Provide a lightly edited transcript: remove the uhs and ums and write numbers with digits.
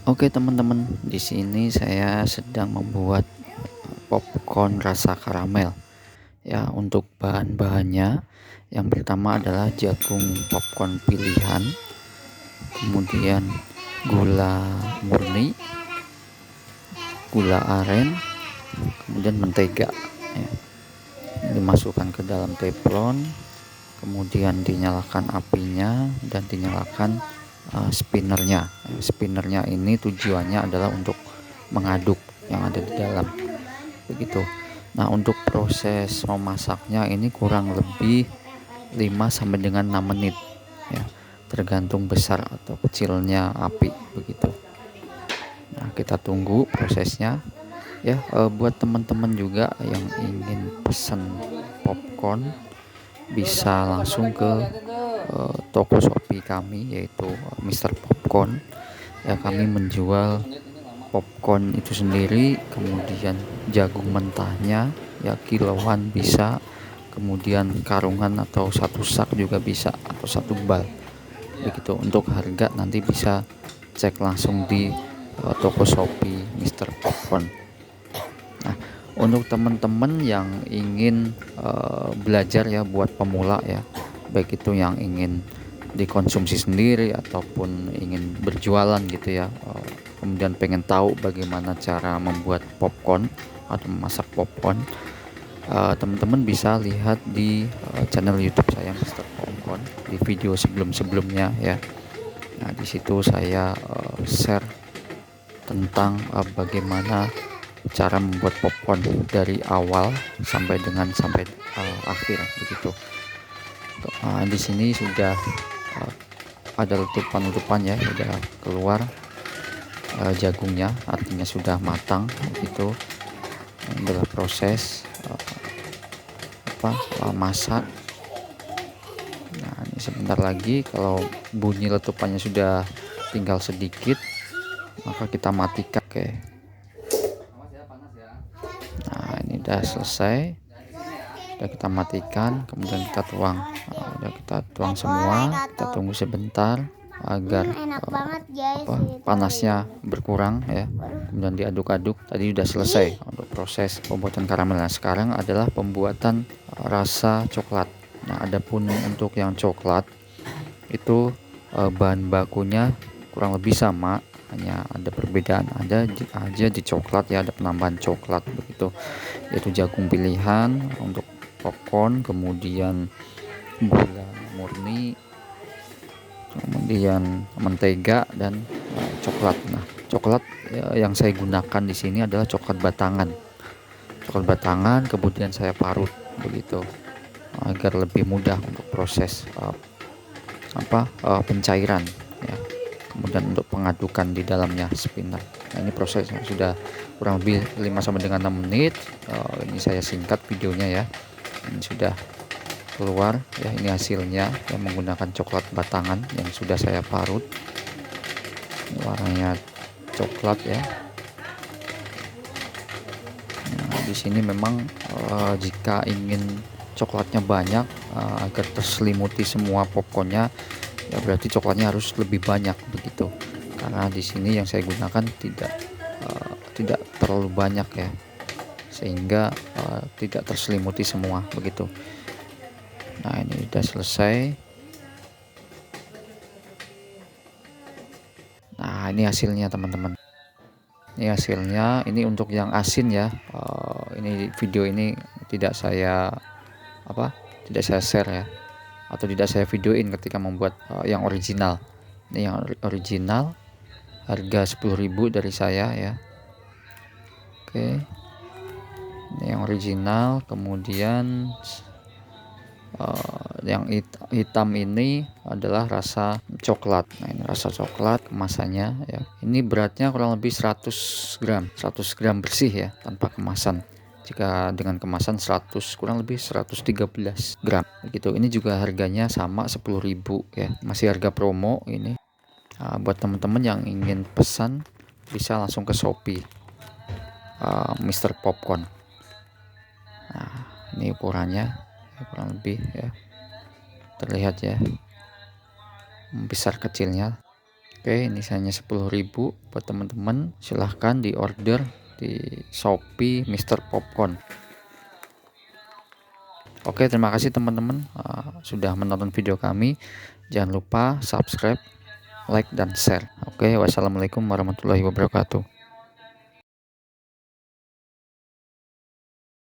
Oke teman-teman, di sini saya sedang membuat popcorn rasa karamel. Ya, untuk bahan-bahannya, yang pertama adalah jagung popcorn pilihan, kemudian gula murni, gula aren, kemudian mentega. Ya, dimasukkan ke dalam teflon, kemudian dinyalakan apinya dan dinyalakan spinnernya. Spinnernya ini tujuannya adalah untuk mengaduk yang ada di dalam, begitu. Nah, untuk proses memasaknya ini kurang lebih 5 sampai dengan 6 menit ya, tergantung besar atau kecilnya api, begitu. Nah, kita tunggu prosesnya ya. Buat teman-teman juga yang ingin pesan popcorn bisa langsung ke toko Shopee kami, yaitu Mister Popcorn. Ya, kami menjual popcorn itu sendiri, kemudian jagung mentahnya ya kiloan bisa, kemudian karungan atau satu sak juga bisa, atau satu bal, begitu. Untuk harga nanti bisa cek langsung di toko Shopee Mister Popcorn. Nah, untuk teman-teman yang ingin belajar ya, buat pemula ya, baik itu yang ingin dikonsumsi sendiri ataupun ingin berjualan gitu ya, kemudian pengen tahu bagaimana cara membuat popcorn atau memasak popcorn, teman-teman bisa lihat di channel YouTube saya Mister Popcorn di video sebelum-sebelumnya ya. Nah, di situ saya share tentang bagaimana cara membuat popcorn dari awal sampai akhir, begitu. Di sini sudah ada letupan-letupan ya, sudah keluar jagungnya, artinya sudah matang, begitu. Ini adalah proses masak. Nah, ini sebentar lagi kalau bunyi letupannya sudah tinggal sedikit, maka kita matikan. Oke. Nah, ini udah selesai, udah kita matikan, kemudian kita tuang. Udah kita tuang semua, kita tunggu sebentar agar panasnya berkurang ya, kemudian diaduk-aduk. Tadi udah selesai untuk proses pembuatan karamel. Nah, sekarang adalah pembuatan rasa coklat. Nah, adapun untuk yang coklat itu bahan bakunya kurang lebih sama, hanya ada perbedaan aja di coklat ya, ada penambahan coklat, begitu, yaitu jagung pilihan untuk popcorn, kemudian gula murni, kemudian mentega dan coklat. Nah, coklat yang saya gunakan di sini adalah coklat batangan. Kemudian saya parut, begitu, agar lebih mudah untuk proses pencairan ya. Kemudian untuk pengadukan di dalamnya spinner. Nah, ini prosesnya sudah kurang lebih 5 sampai dengan 6 menit. Ini saya singkat videonya ya. Ini sudah keluar ya, ini hasilnya yang menggunakan coklat batangan yang sudah saya parut. Warnanya coklat ya. Nah, di sini memang jika ingin coklatnya banyak, agar terselimuti semua popcornnya, ya berarti coklatnya harus lebih banyak, begitu. Karena di sini yang saya gunakan tidak terlalu banyak ya, sehingga tidak terselimuti semua, begitu. Nah, ini udah selesai. Nah, ini hasilnya teman-teman. Ini hasilnya. Ini untuk yang asin ya. Ini video ini tidak saya share ya, atau tidak saya videoin ketika membuat yang original. Ini yang original, harga 10.000 dari saya ya. Oke, ini yang original. Kemudian yang hitam ini adalah rasa coklat. Nah, ini rasa coklat kemasannya ya. Ini beratnya kurang lebih 100 gram bersih ya, tanpa kemasan. Jika dengan kemasan kurang lebih 113 gram gitu. Ini juga harganya sama 10.000 ya, masih harga promo ini. Buat teman-teman yang ingin pesan bisa langsung ke Shopee Mister Popcorn. Nah, ini ukurannya kurang lebih ya, terlihat ya besar kecilnya. Oke, ini hanya 10.000 buat teman-teman. Silahkan di order di Shopee Mr. Popcorn. Oke, terima kasih teman-teman sudah menonton video kami. Jangan lupa subscribe, like, dan share. Oke, wassalamualaikum warahmatullahi wabarakatuh.